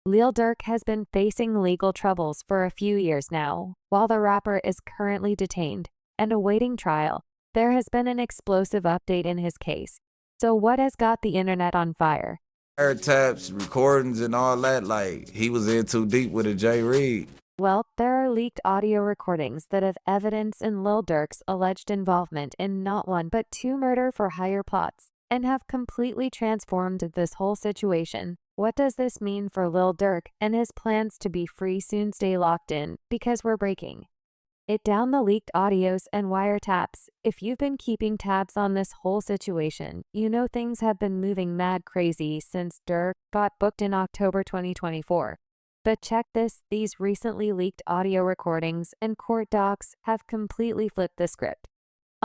Lil Durk has been facing legal troubles for a few years now. While the rapper is currently detained and awaiting trial, there has been an explosive update in his case. So what has got the internet on fire? Taps, recordings, and all that. Like, he was in too deep with a J. Reed. Well, there are leaked audio recordings that have evidence in Lil Durk's alleged involvement in not one but two murder-for-hire plots and have completely transformed this whole situation. What does this mean for Lil Durk and his plans to be free soon? Stay locked in, because we're breaking it down the leaked audios and wiretaps. If you've been keeping tabs on this whole situation, you know things have been moving mad crazy since Durk got booked in October 2024. But check this, these recently leaked audio recordings and court docs have completely flipped the script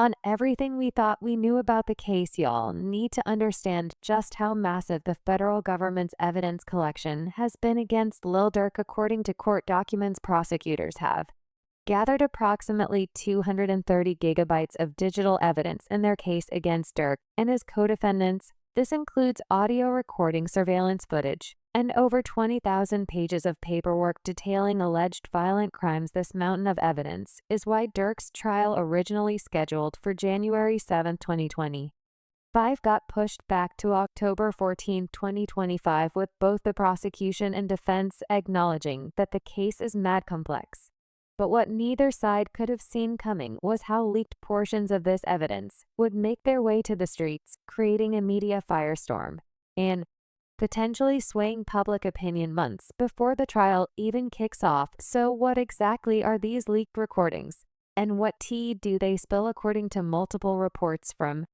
on everything we thought we knew about the case. Y'all need to understand just how massive the federal government's evidence collection has been against Lil Durk. According to court documents, prosecutors have gathered approximately 230 gigabytes of digital evidence in their case against Durk and his co-defendants. This includes audio recording, surveillance footage, and over 20,000 pages of paperwork detailing alleged violent crimes. This mountain of evidence is why Durk's trial, originally scheduled for January 7, 2025, got pushed back to October 14, 2025, with both the prosecution and defense acknowledging that the case is mad complex. But what neither side could have seen coming was how leaked portions of this evidence would make their way to the streets, creating a media firestorm and potentially swaying public opinion months before the trial even kicks off. So what exactly are these leaked recordings, and what tea do they spill? According to multiple reports from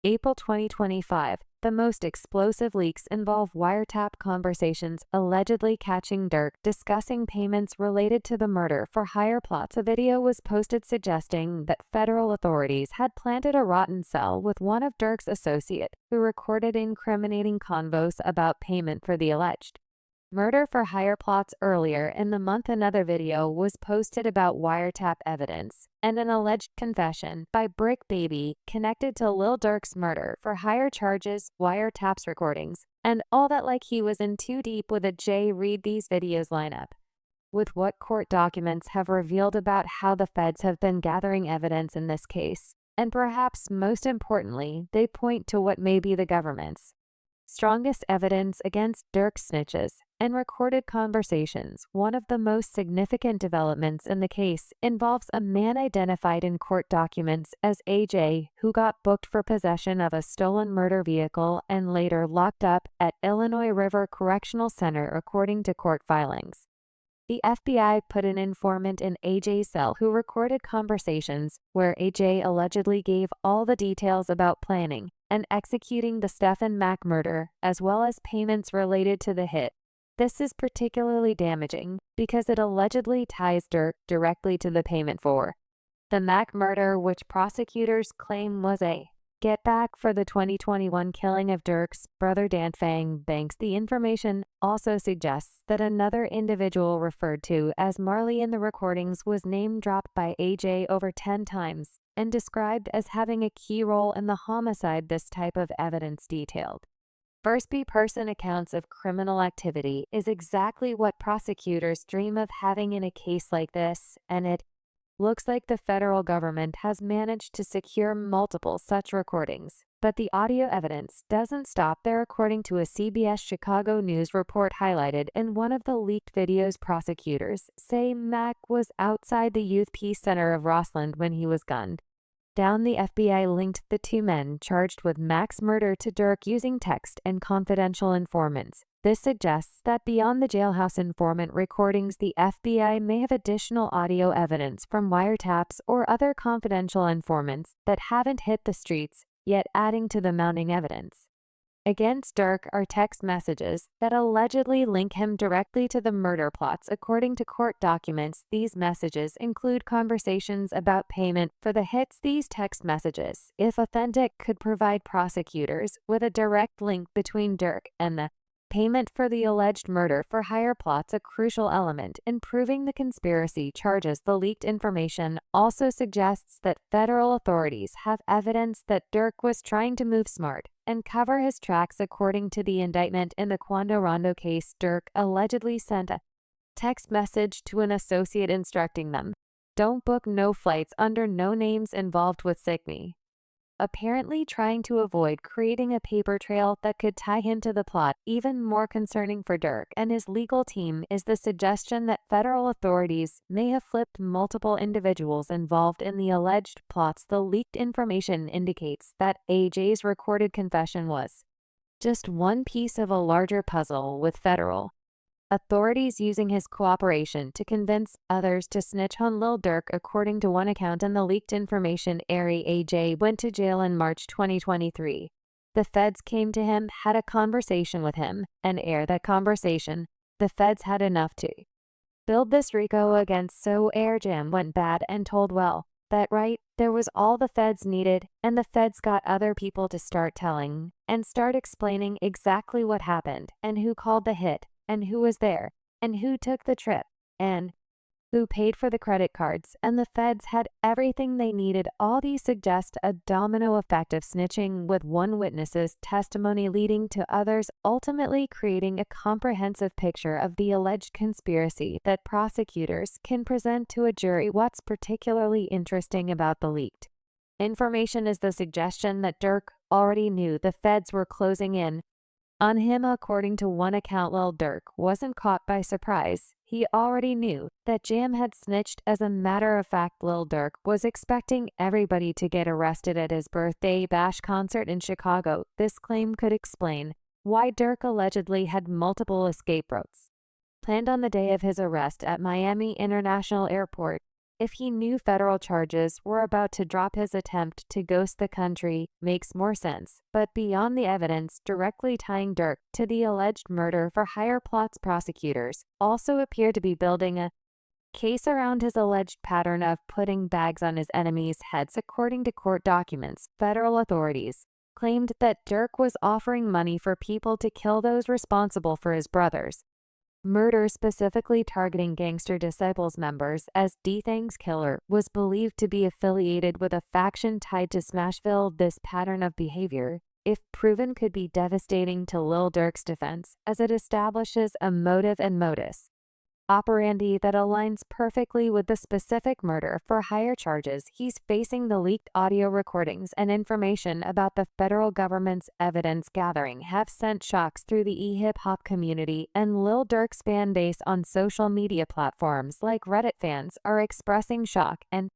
April 2025, the most explosive leaks involve wiretap conversations allegedly catching Durk discussing payments related to the murder-for-hire plots. A video was posted suggesting that federal authorities had planted a rotten cell with one of Durk's associates, who recorded incriminating convos about payment for the alleged murder-for-hire plots. Earlier in the month, another video was posted about wiretap evidence and an alleged confession by Brick Baby connected to Lil Durk's murder-for-hire charges, wiretaps, recordings, and all that. Like he was in too deep with a J. Reed. These videos line up with what court documents have revealed about how the feds have been gathering evidence in this case. And perhaps most importantly, they point to what may be the government's strongest evidence against Durk's snitches and recorded conversations. One of the most significant developments in the case involves a man identified in court documents as AJ, who got booked for possession of a stolen murder vehicle and later locked up at Illinois River Correctional Center. According to court filings, the FBI put an informant in AJ's cell who recorded conversations where AJ allegedly gave all the details about planning and executing the Stephen Mack murder, as well as payments related to the hit. This is particularly damaging because it allegedly ties Durk directly to the payment for the Mack murder, which prosecutors claim was a get back for the 2021 killing of Durk's brother Danfang Banks. The information also suggests that another individual referred to as Marley in the recordings was name-dropped by AJ over 10 times and described as having a key role in the homicide. This type of evidence, detailed first-person accounts of criminal activity, is exactly what prosecutors dream of having in a case like this, and it looks like the federal government has managed to secure multiple such recordings. But the audio evidence doesn't stop there. According to a CBS Chicago News report highlighted in one of the leaked videos, prosecutors say Mack was outside the Youth Peace Center of Rossland when he was gunned down. The FBI linked the two men charged with Mack's murder to Durk using text and confidential informants. This suggests that beyond the jailhouse informant recordings, the FBI may have additional audio evidence from wiretaps or other confidential informants that haven't hit the streets yet, adding to the mounting evidence against Durk are text messages that allegedly link him directly to the murder plots. According to court documents, these messages include conversations about payment for the hits. These text messages, if authentic, could provide prosecutors with a direct link between Durk and the payment for the alleged murder-for-hire plots, a crucial element in proving the conspiracy charges. The leaked information also suggests that federal authorities have evidence that Durk was trying to move smart and cover his tracks. According to the indictment in the Quando Rondo case, Durk allegedly sent a text message to an associate instructing them, "Don't book no flights under no names involved with SIGME," apparently trying to avoid creating a paper trail that could tie him to the plot. Even more concerning for Durk and his legal team is the suggestion that federal authorities may have flipped multiple individuals involved in the alleged plots. The leaked information indicates that AJ's recorded confession was just one piece of a larger puzzle, with federal authorities using his cooperation to convince others to snitch on Lil Durk. According to one account in the leaked information, AJ went to jail in March 2023. The feds came to him, had a conversation with him, and that conversation, the feds had enough to build this RICO against. So Jam went bad and told, well, that right, there was all the feds needed, and the feds got other people to start telling and start explaining exactly what happened, and who called the hit, and who was there, and who took the trip, and who paid for the credit cards, and the feds had everything they needed. All these suggest a domino effect of snitching, with one witness's testimony leading to others, ultimately creating a comprehensive picture of the alleged conspiracy that prosecutors can present to a jury. What's particularly interesting about the leaked information is the suggestion that Durk already knew the feds were closing in on him. According to one account, Lil Durk wasn't caught by surprise. He already knew that Jam had snitched. As a matter of fact, Lil Durk was expecting everybody to get arrested at his birthday bash concert in Chicago. This claim could explain why Durk allegedly had multiple escape routes planned on the day of his arrest at Miami International Airport. If he knew federal charges were about to drop, his attempt to ghost the country makes more sense. But beyond the evidence directly tying Durk to the alleged murder for hire plots, prosecutors also appear to be building a case around his alleged pattern of putting bags on his enemies' heads. According to court documents, federal authorities claimed that Durk was offering money for people to kill those responsible for his brother's murder, specifically targeting Gangster Disciples members, as D-Thang's killer was believed to be affiliated with a faction tied to Smashville. This pattern of behavior, if proven, could be devastating to Lil Durk's defense, as it establishes a motive and modus operandi that aligns perfectly with the specific murder for hire charges he's facing. The leaked audio recordings and information about the federal government's evidence gathering have sent shocks through the hip-hop community and Lil Durk's fan base on social media platforms like Reddit. Fans are expressing shock and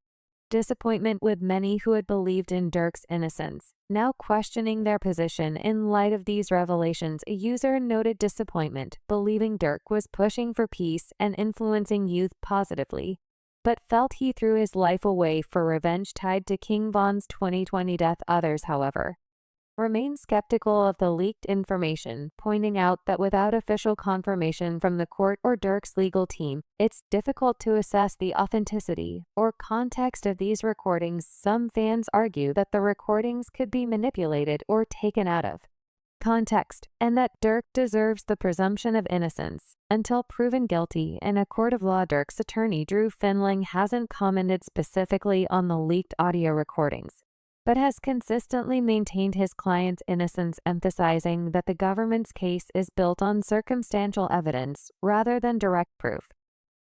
disappointment, with many who had believed in Durk's innocence now questioning their position in light of these revelations. A user noted disappointment, believing Durk was pushing for peace and influencing youth positively, but felt he threw his life away for revenge tied to King Von's 2020 death. Others, however, remain skeptical of the leaked information, pointing out that without official confirmation from the court or Durk's legal team, it's difficult to assess the authenticity or context of these recordings. Some fans argue that the recordings could be manipulated or taken out of context, and that Durk deserves the presumption of innocence until proven guilty in a court of law. Durk's attorney, Drew Finling, hasn't commented specifically on the leaked audio recordings, but has consistently maintained his client's innocence, emphasizing that the government's case is built on circumstantial evidence rather than direct proof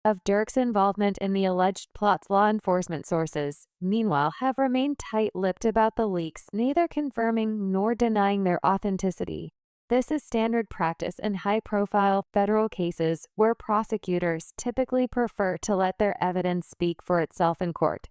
of Durk's involvement in the alleged plots. Law enforcement sources, meanwhile, have remained tight-lipped about the leaks, neither confirming nor denying their authenticity. This is standard practice in high-profile federal cases where prosecutors typically prefer to let their evidence speak for itself in court,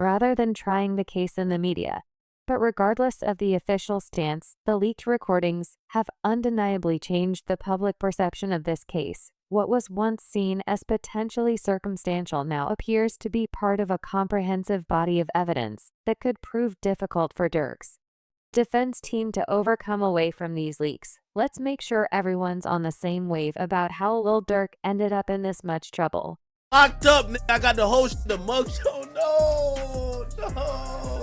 rather than trying the case in the media. But regardless of the official stance, the leaked recordings have undeniably changed the public perception of this case. What was once seen as potentially circumstantial now appears to be part of a comprehensive body of evidence that could prove difficult for Durk's defense team to overcome. Away from these leaks, let's make sure everyone's on the same wave about how Lil Durk ended up in this much trouble. Locked up, nigga. I got the host the mug show. No, no.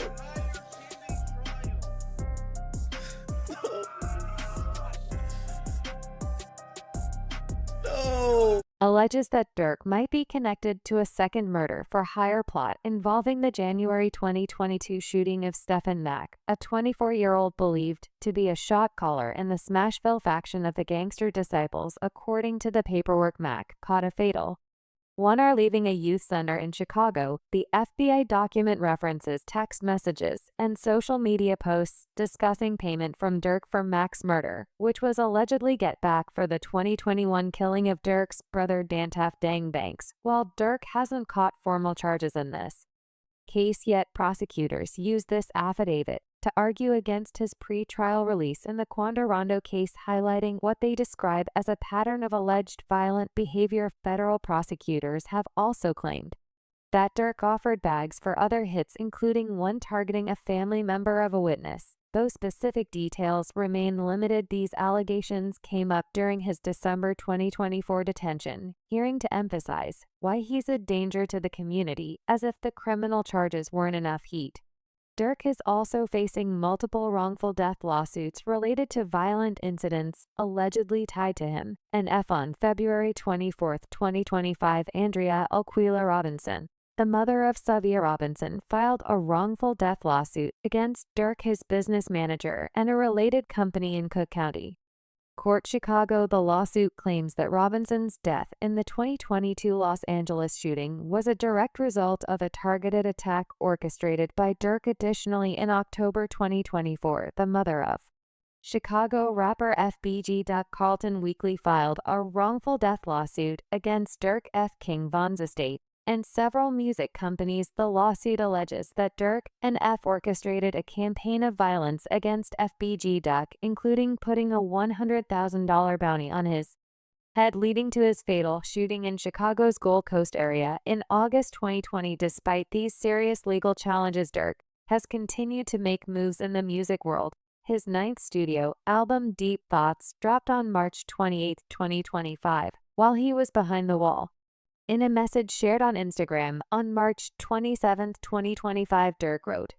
No. alleges that Durk might be connected to a second murder for hire plot involving the January 2022 shooting of Stephen Mack, a 24-year-old believed to be a shot caller in the Smashville faction of the Gangster Disciples, according to the paperwork. Mack caught a fatal one are leaving a youth center in Chicago. The FBI document references text messages and social media posts discussing payment from Durk for Mack's murder, which was allegedly get back for the 2021 killing of Durk's brother Dantaf Dang Banks. While Durk hasn't caught formal charges in this case yet, prosecutors used this affidavit to argue against his pre-trial release in the Quandarondo case, highlighting what they describe as a pattern of alleged violent behavior. Federal prosecutors have also claimed that Durk offered bags for other hits, including one targeting a family member of a witness, though specific details remain limited. These allegations came up during his December 2024 detention hearing to emphasize why he's a danger to the community, as if the criminal charges weren't enough heat. Durk is also facing multiple wrongful death lawsuits related to violent incidents allegedly tied to him. On February 24, 2025, Andrea Alquila Robinson, the mother of Savia Robinson, filed a wrongful death lawsuit against Durk, his business manager, and a related company in Cook County. Court, Chicago. The lawsuit claims that Robinson's death in the 2022 Los Angeles shooting was a direct result of a targeted attack orchestrated by Durk. Additionally, in October 2024, the mother of Chicago rapper FBG. Carlton Weekly filed a wrongful death lawsuit against Durk F. King Von's estate and several music companies. The lawsuit alleges that Durk and F orchestrated a campaign of violence against FBG, including putting a $100,000 bounty on his head, leading to his fatal shooting in Chicago's Gold Coast area in August 2020. Despite these serious legal challenges, Durk has continued to make moves in the music world. His ninth studio album, Deep Thoughts, dropped on March 28, 2025, while he was behind the wall. In a message shared on Instagram on March 27, 2025, Durk wrote,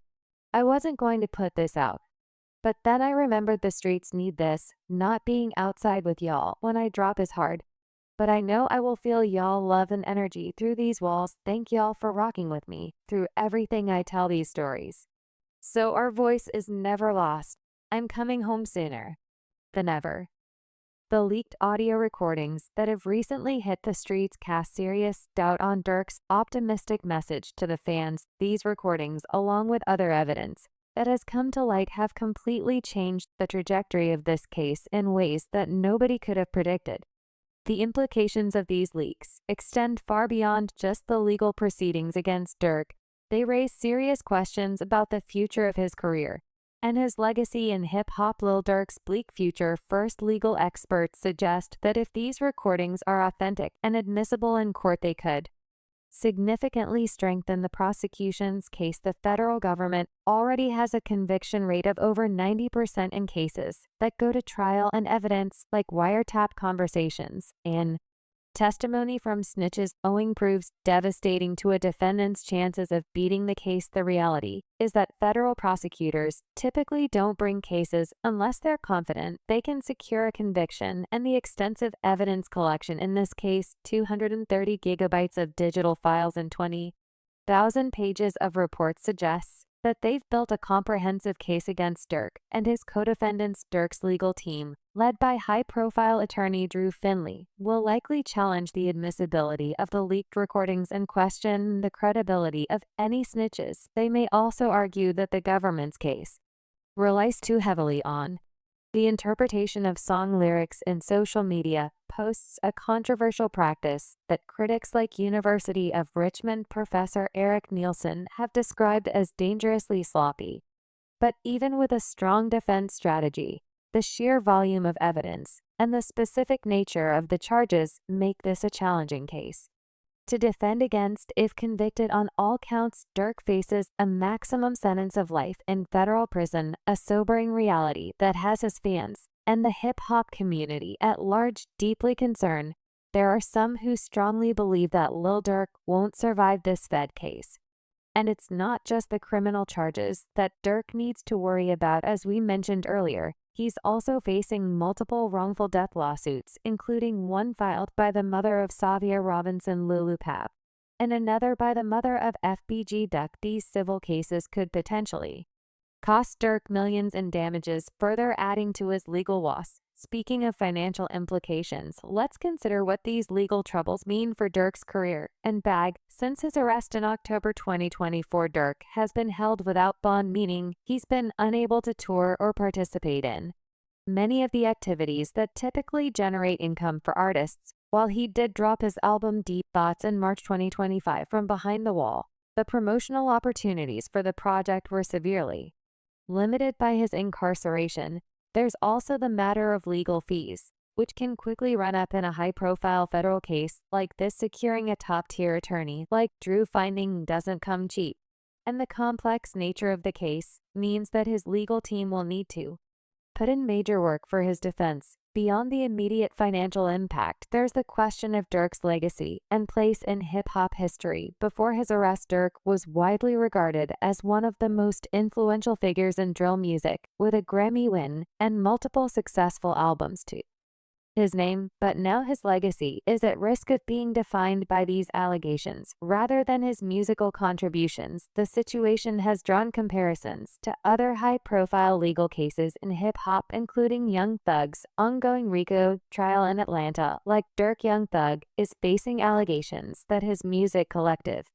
"I wasn't going to put this out, but then I remembered the streets need this. Not being outside with y'all when I drop is hard, but I know I will feel y'all love and energy through these walls. Thank y'all for rocking with me through everything. I tell these stories, so our voice is never lost. I'm coming home sooner than ever." The leaked audio recordings that have recently hit the streets cast serious doubt on Durk's optimistic message to the fans. These recordings, along with other evidence that has come to light, have completely changed the trajectory of this case in ways that nobody could have predicted. The implications of these leaks extend far beyond just the legal proceedings against Durk. They raise serious questions about the future of his career and his legacy in hip-hop. Lil Durk's bleak future. First, legal experts suggest that if these recordings are authentic and admissible in court, they could significantly strengthen the prosecution's case. The federal government already has a conviction rate of over 90% in cases that go to trial, and evidence like wiretap conversations and testimony from snitches owing proves devastating to a defendant's chances of beating the case. The reality is that federal prosecutors typically don't bring cases unless they're confident they can secure a conviction, and the extensive evidence collection in this case, 230 gigabytes of digital files and 20,000 pages of reports, suggests that they've built a comprehensive case against Durk and his co-defendants. Durk's legal team, led by high-profile attorney Drew Finley, will likely challenge the admissibility of the leaked recordings and question the credibility of any snitches. They may also argue that the government's case relies too heavily on the interpretation of song lyrics in social media posts, a controversial practice that critics like University of Richmond professor Eric Nielsen have described as dangerously sloppy. But even with a strong defense strategy, the sheer volume of evidence and the specific nature of the charges make this a challenging case to defend against. If convicted on all counts, Durk faces a maximum sentence of life in federal prison, a sobering reality that has his fans and the hip-hop community at large deeply concerned. There are some who strongly believe that Lil Durk won't survive this Fed case. And it's not just the criminal charges that Durk needs to worry about. As we mentioned earlier, He's also facing multiple wrongful death lawsuits, including one filed by the mother of Savia Robinson Lulu Pap, and another by the mother of FBG Duck. These civil cases could potentially cost Durk millions in damages, further adding to his legal loss. Speaking of financial implications, let's consider what these legal troubles mean for Durk's career and bag. Since his arrest in October 2024, Durk has been held without bond, meaning he's been unable to tour or participate in many of the activities that typically generate income for artists. While he did drop his album Deep Thoughts in March 2025 from behind the wall, the promotional opportunities for the project were severely limited by his incarceration. There's also the matter of legal fees, which can quickly run up in a high-profile federal case like this. Securing a top-tier attorney like Drew Finding doesn't come cheap, and the complex nature of the case means that his legal team will need to put in major work for his defense. Beyond the immediate financial impact, there's the question of Durk's legacy and place in hip-hop history. Before his arrest, Durk was widely regarded as one of the most influential figures in drill music, with a Grammy win and multiple successful albums to his name, but now his legacy is at risk of being defined by these allegations rather than his musical contributions. The situation has drawn comparisons to other high-profile legal cases in hip-hop, including Young Thug's ongoing RICO trial in Atlanta. Like Durk, Young Thug is facing allegations that his music collective